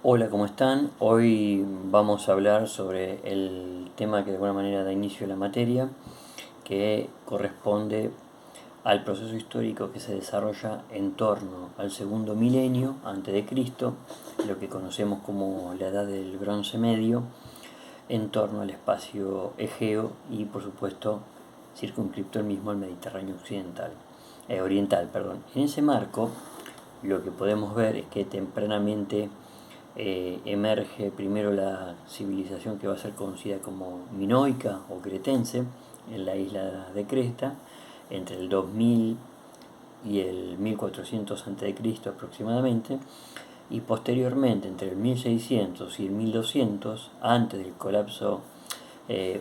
Hola, ¿cómo están? Hoy vamos a hablar sobre el tema que de alguna manera da inicio a la materia, que corresponde al proceso histórico que se desarrolla en torno al segundo milenio antes de Cristo, lo que conocemos como la Edad del Bronce Medio, en torno al espacio Egeo y, por supuesto, circunscripto el mismo al Mediterráneo oriental, perdón. En ese marco, lo que podemos ver es que tempranamente emerge primero la civilización que va a ser conocida como minoica o cretense en la isla de Creta entre el 2000 y el 1400 a.C. aproximadamente, y posteriormente entre el 1600 y el 1200, antes del colapso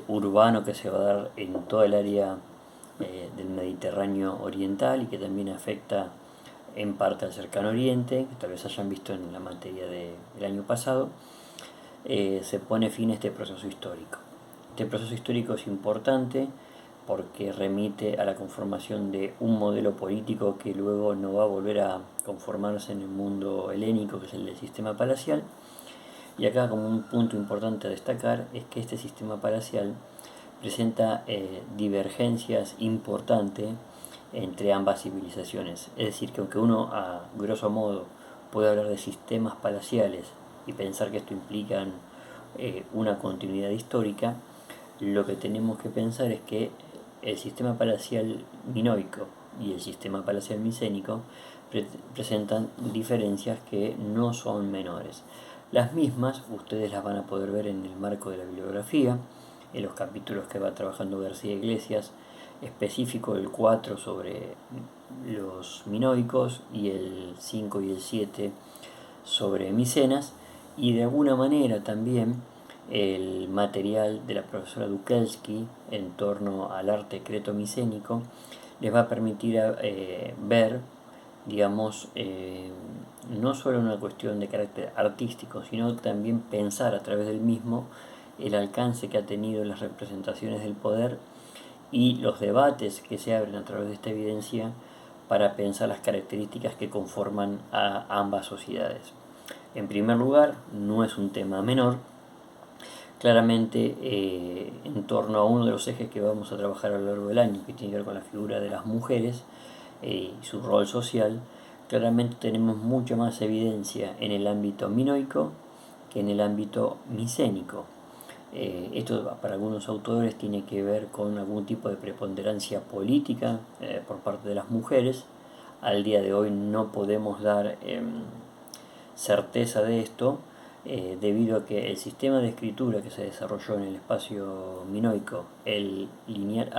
urbano que se va a dar en toda el área del Mediterráneo oriental y que también afecta en parte al cercano oriente, que tal vez hayan visto en la materia del año pasado, se pone fin a este proceso histórico. Este proceso histórico es importante porque remite a la conformación de un modelo político que luego no va a volver a conformarse en el mundo helénico, que es el del sistema palacial. Y acá, como un punto importante a destacar, es que este sistema palacial presenta divergencias importantes entre ambas civilizaciones. Es decir, que aunque uno a grosso modo puede hablar de sistemas palaciales y pensar que esto implica una continuidad histórica, lo que tenemos que pensar es que el sistema palacial minoico y el sistema palacial micénico presentan diferencias que no son menores. Las mismas ustedes las van a poder ver en el marco de la bibliografía, en los capítulos que va trabajando García Iglesias, específico el 4 sobre los minoicos y el 5 y el 7 sobre Micenas, y de alguna manera también el material de la profesora Dukelski en torno al arte creto-micénico les va a permitir ver, digamos, no solo una cuestión de carácter artístico, sino también pensar a través del mismo el alcance que ha tenido las representaciones del poder y los debates que se abren a través de esta evidencia para pensar las características que conforman a ambas sociedades. En primer lugar, no es un tema menor, claramente en torno a uno de los ejes que vamos a trabajar a lo largo del año, que tiene que ver con la figura de las mujeres y su rol social. Claramente tenemos mucha más evidencia en el ámbito minoico que en el ámbito micénico. Esto para algunos autores tiene que ver con algún tipo de preponderancia política por parte de las mujeres. Al día de hoy no podemos dar certeza de esto, debido a que el sistema de escritura que se desarrolló en el espacio minoico, el lineal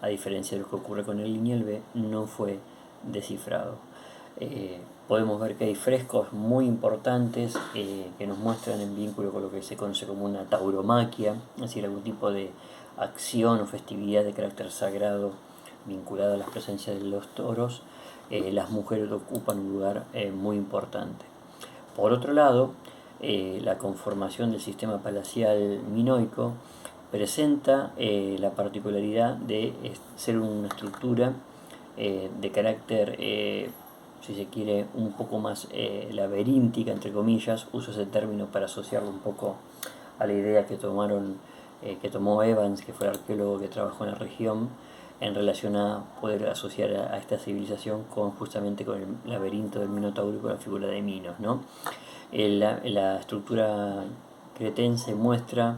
A diferencia de lo que ocurre con el lineal B, no fue descifrado. Podemos ver que hay frescos muy importantes que nos muestran en vínculo con lo que se conoce como una tauromaquia, es decir, algún tipo de acción o festividad de carácter sagrado vinculada a la presencia de los toros. Las mujeres ocupan un lugar muy importante. Por otro lado, la conformación del sistema palacial minoico presenta la particularidad de ser una estructura de carácter, si se quiere, un poco más laberíntica, entre comillas. Uso ese término para asociarlo un poco a la idea que tomó Evans, que fue el arqueólogo que trabajó en la región, en relación a poder asociar a esta civilización justamente con el laberinto del Minotauro y con la figura de Minos, ¿no? La estructura cretense muestra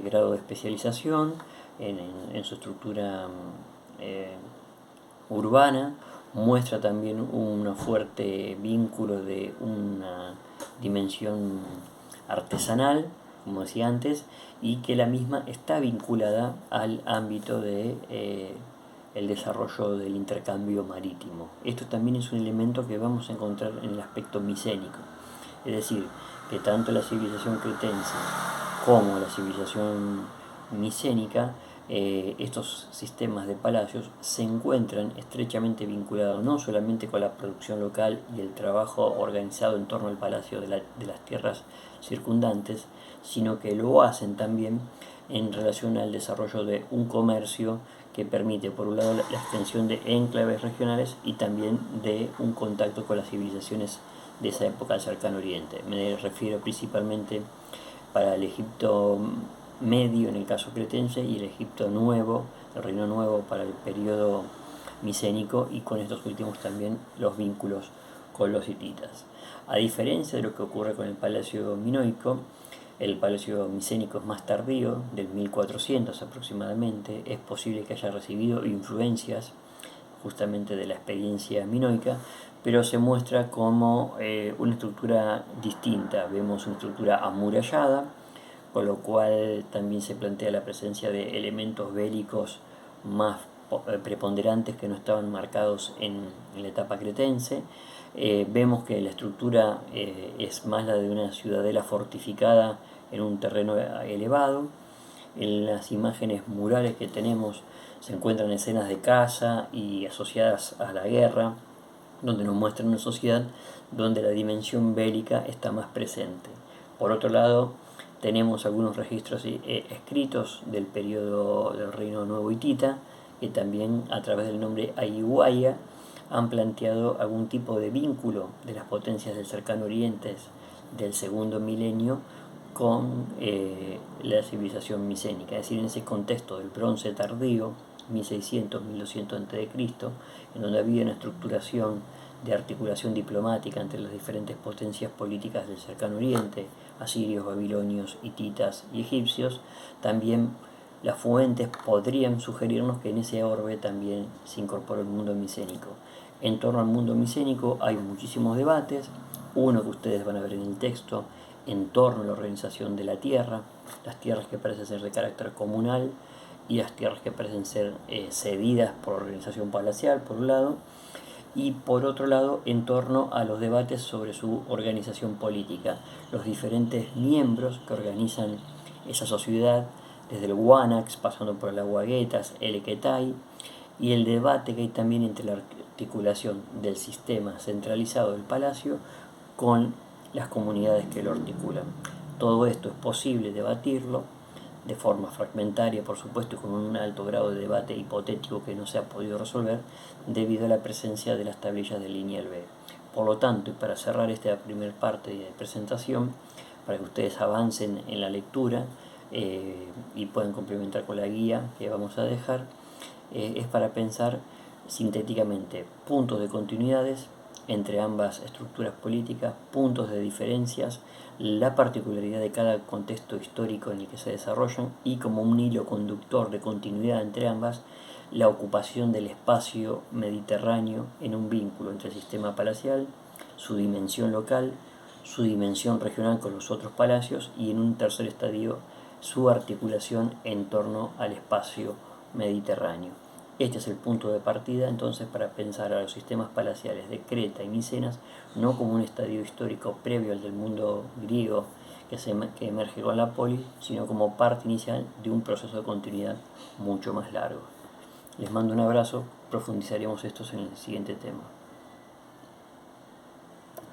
grado de especialización en su estructura urbana, muestra también un fuerte vínculo de una dimensión artesanal, como decía antes, y que la misma está vinculada al ámbito de el desarrollo del intercambio marítimo. Esto también es un elemento que vamos a encontrar en el aspecto micénico, es decir, que tanto la civilización cretense como la civilización micénica, estos sistemas de palacios se encuentran estrechamente vinculados no solamente con la producción local y el trabajo organizado en torno al palacio de las tierras circundantes, sino que lo hacen también en relación al desarrollo de un comercio que permite, por un lado, la extensión de enclaves regionales y también de un contacto con las civilizaciones de esa época del Cercano Oriente. Me refiero principalmente para el Egipto medio en el caso cretense y el Egipto nuevo, el Reino Nuevo para el periodo micénico, y con estos últimos también los vínculos con los hititas. A diferencia de lo que ocurre con el Palacio Minoico, el Palacio micénico es más tardío, del 1400 aproximadamente. Es posible que haya recibido influencias justamente de la experiencia minoica, pero se muestra como una estructura distinta. Vemos una estructura amurallada, con lo cual también se plantea la presencia de elementos bélicos más preponderantes que no estaban marcados en la etapa cretense. Vemos que la estructura es más la de una ciudadela fortificada en un terreno elevado. En las imágenes murales que tenemos se encuentran escenas de caza y asociadas a la guerra, donde nos muestran una sociedad donde la dimensión bélica está más presente. Por otro lado, tenemos algunos registros escritos del periodo del Reino Nuevo Hitita, que también a través del nombre Ayhuaya han planteado algún tipo de vínculo de las potencias del Cercano Oriente del segundo milenio con la civilización micénica. Es decir, en ese contexto del bronce tardío, 1600-1200 a.C., en donde había una estructuración de articulación diplomática entre las diferentes potencias políticas del Cercano Oriente, asirios, babilonios, hititas y egipcios, también las fuentes podrían sugerirnos que en ese orbe también se incorporó el mundo micénico. En torno al mundo micénico hay muchísimos debates, uno que ustedes van a ver en el texto, en torno a la organización de la tierra, las tierras que parecen ser de carácter comunal y las tierras que parecen ser cedidas por organización palacial, por un lado, y por otro lado en torno a los debates sobre su organización política, los diferentes miembros que organizan esa sociedad, desde el Wanax, pasando por el Aguaguetas, el Equetai, y el debate que hay también entre la articulación del sistema centralizado del palacio con las comunidades que lo articulan. Todo esto es posible debatirlo de forma fragmentaria, por supuesto, y con un alto grado de debate hipotético que no se ha podido resolver debido a la presencia de las tablillas de lineal B. Por lo tanto, y para cerrar esta primera parte de presentación, para que ustedes avancen en la lectura y puedan complementar con la guía que vamos a dejar, es para pensar sintéticamente puntos de continuidades entre ambas estructuras políticas, puntos de diferencias, la particularidad de cada contexto histórico en el que se desarrollan y, como un hilo conductor de continuidad entre ambas, la ocupación del espacio mediterráneo en un vínculo entre el sistema palacial, su dimensión local, su dimensión regional con los otros palacios y, en un tercer estadio, su articulación en torno al espacio mediterráneo. Este es el punto de partida entonces para pensar a los sistemas palaciales de Creta y Micenas no como un estadio histórico previo al del mundo griego que emerge con la polis, sino como parte inicial de un proceso de continuidad mucho más largo. Les mando un abrazo, profundizaremos estos en el siguiente tema.